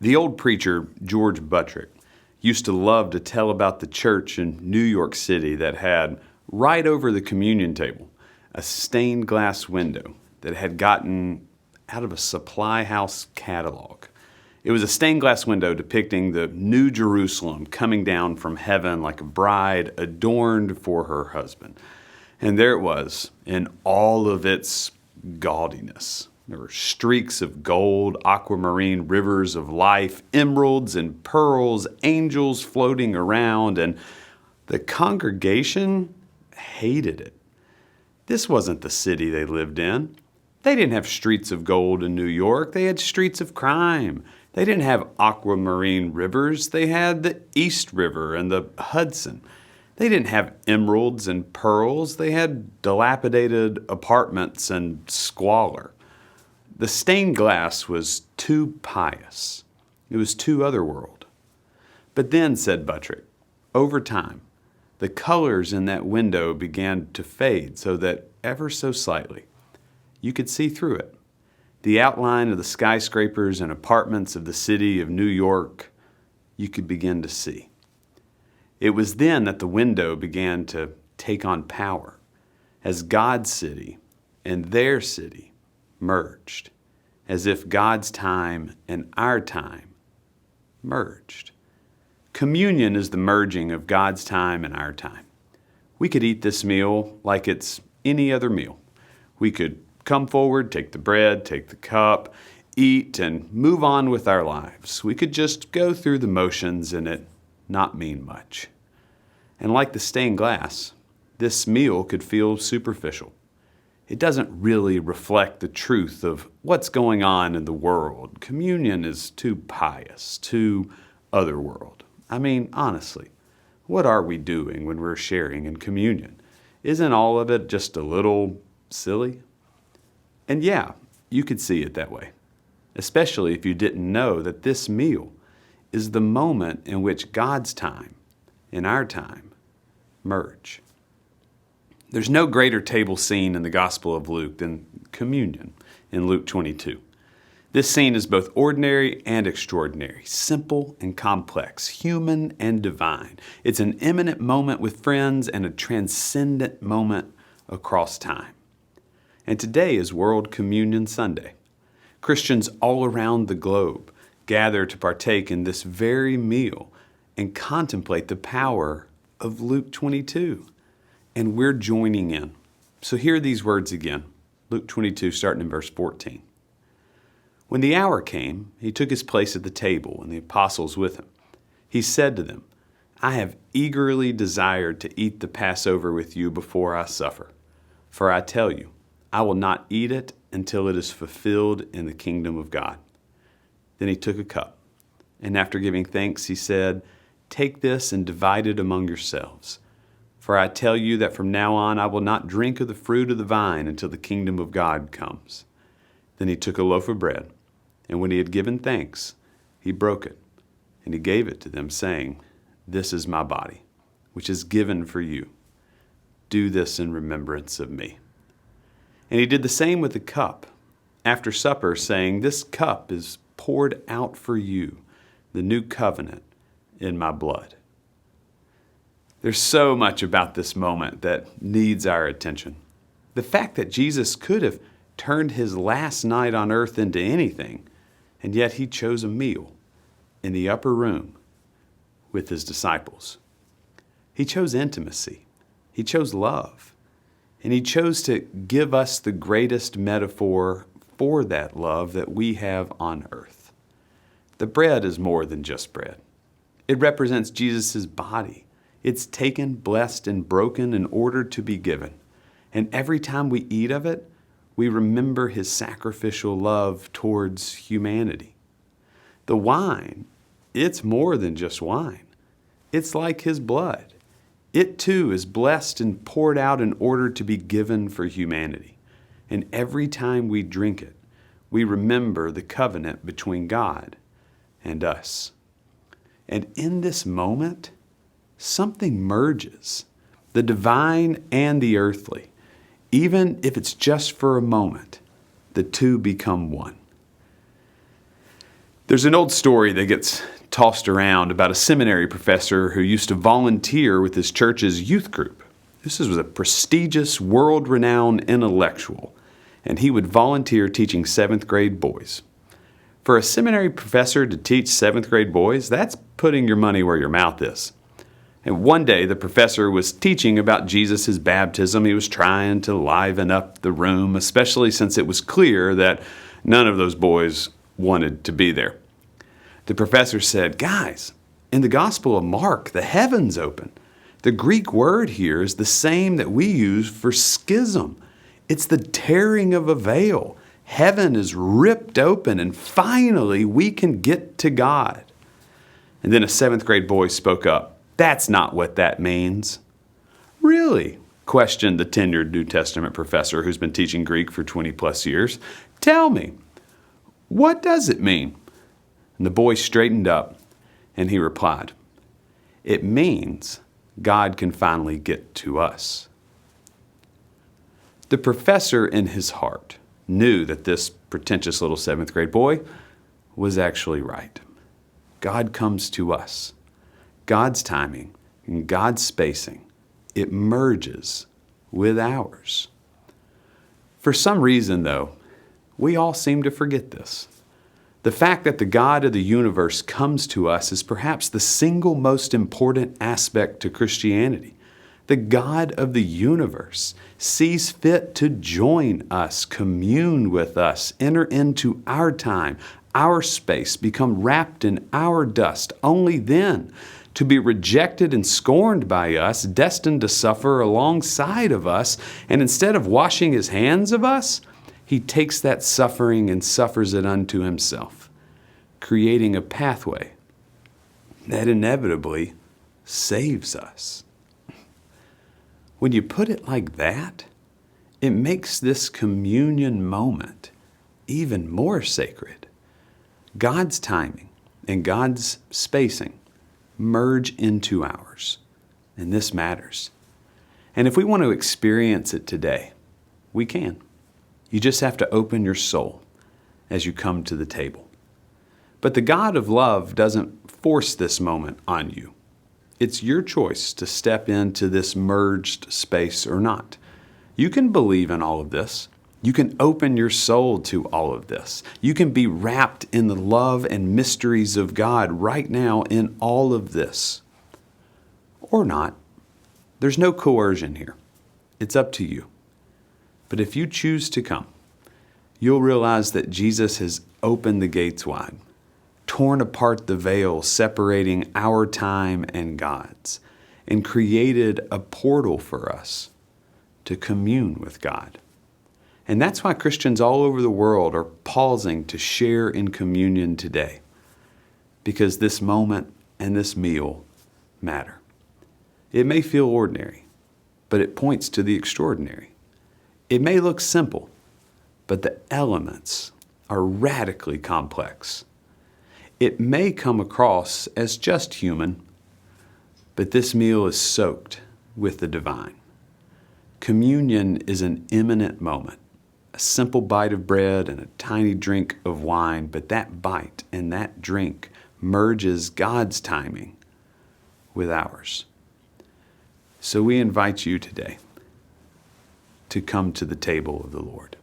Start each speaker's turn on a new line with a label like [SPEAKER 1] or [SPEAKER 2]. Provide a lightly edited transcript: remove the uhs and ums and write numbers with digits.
[SPEAKER 1] The old preacher, George Buttrick, used to love to tell about the church in New York City that had, right over the communion table, a stained glass window that had gotten out of a supply house catalog. It was a stained glass window depicting the New Jerusalem coming down from heaven like a bride adorned for her husband. And there it was in all of its gaudiness. There were streaks of gold, aquamarine rivers of life, emeralds and pearls, angels floating around, and the congregation hated it. This wasn't the city they lived in. They didn't have streets of gold in New York. They had streets of crime. They didn't have aquamarine rivers. They had the East River and the Hudson. They didn't have emeralds and pearls. They had dilapidated apartments and squalor. The stained glass was too pious. It was too otherworld. But then, said Buttrick, over time, the colors in that window began to fade so that ever so slightly, you could see through it. The outline of the skyscrapers and apartments of the city of New York, you could begin to see. It was then that the window began to take on power as God's city and their city merged, as if God's time and our time merged. Communion is the merging of God's time and our time. We could eat this meal like it's any other meal. We could come forward, take the bread, take the cup, eat, and move on with our lives. We could just go through the motions and it not mean much. And like the stained glass, this meal could feel superficial. It doesn't really reflect the truth of what's going on in the world. Communion is too pious, too otherworld. I mean, honestly, what are we doing when we're sharing in communion? Isn't all of it just a little silly? And yeah, you could see it that way, especially if you didn't know that this meal is the moment in which God's time and our time merge. There's no greater table scene in the Gospel of Luke than communion in Luke 22. This scene is both ordinary and extraordinary, simple and complex, human and divine. It's an imminent moment with friends and a transcendent moment across time. And today is World Communion Sunday. Christians all around the globe gather to partake in this very meal and contemplate the power of Luke 22. And we're joining in. So hear these words again. Luke 22, starting in verse 14. When the hour came, he took his place at the table and the apostles with him. He said to them, I have eagerly desired to eat the Passover with you before I suffer. For I tell you, I will not eat it until it is fulfilled in the kingdom of God. Then he took a cup, and after giving thanks, he said, Take this and divide it among yourselves. For I tell you that from now on I will not drink of the fruit of the vine until the kingdom of God comes. Then he took a loaf of bread, and when he had given thanks, he broke it, and he gave it to them, saying, This is my body, which is given for you. Do this in remembrance of me. And he did the same with the cup after supper, saying, This cup is poured out for you, the new covenant in my blood. There's so much about this moment that needs our attention. The fact that Jesus could have turned his last night on earth into anything, and yet he chose a meal in the upper room with his disciples. He chose intimacy. He chose love. And he chose to give us the greatest metaphor for that love that we have on earth. The bread is more than just bread. It represents Jesus' body. It's taken, blessed, and broken in order to be given. And every time we eat of it, we remember his sacrificial love towards humanity. The wine, it's more than just wine. It's like his blood. It too is blessed and poured out in order to be given for humanity. And every time we drink it, we remember the covenant between God and us. And in this moment, something merges, the divine and the earthly. Even if it's just for a moment, the two become one. There's an old story that gets tossed around about a seminary professor who used to volunteer with his church's youth group. This was a prestigious, world-renowned intellectual, and he would volunteer teaching 7th grade boys. For a seminary professor to teach 7th grade boys, that's putting your money where your mouth is. And one day the professor was teaching about Jesus' baptism. He was trying to liven up the room, especially since it was clear that none of those boys wanted to be there. The professor said, "Guys, in the Gospel of Mark, the heavens open. The Greek word here is the same that we use for schism. It's the tearing of a veil. Heaven is ripped open, and finally we can get to God." And then a 7th grade boy spoke up. "That's not what that means." "Really?" questioned the tenured New Testament professor who's been teaching Greek for 20 plus years. "Tell me, what does it mean?" And the boy straightened up and he replied, "It means God can finally get to us." The professor in his heart knew that this pretentious little 7th grade boy was actually right. God comes to us. God's timing and God's spacing, it merges with ours. For some reason, though, we all seem to forget this. The fact that the God of the universe comes to us is perhaps the single most important aspect to Christianity. The God of the universe sees fit to join us, commune with us, enter into our time, our space, become wrapped in our dust, only then to be rejected and scorned by us, destined to suffer alongside of us, and instead of washing his hands of us, he takes that suffering and suffers it unto himself, creating a pathway that inevitably saves us. When you put it like that, it makes this communion moment even more sacred. God's timing and God's spacing merge into ours, and this matters. And if we want to experience it today, we can. You just have to open your soul as you come to the table. But the God of love doesn't force this moment on you. It's your choice to step into this merged space or not. You can believe in all of this. You can open your soul to all of this. You can be wrapped in the love and mysteries of God right now in all of this. Or not. There's no coercion here. It's up to you. But if you choose to come, you'll realize that Jesus has opened the gates wide, torn apart the veil separating our time and God's, and created a portal for us to commune with God. And that's why Christians all over the world are pausing to share in communion today, because this moment and this meal matter. It may feel ordinary, but it points to the extraordinary. It may look simple, but the elements are radically complex. It may come across as just human, but this meal is soaked with the divine. Communion is an imminent moment, a simple bite of bread and a tiny drink of wine, but that bite and that drink merges God's timing with ours. So we invite you today to come to the table of the Lord.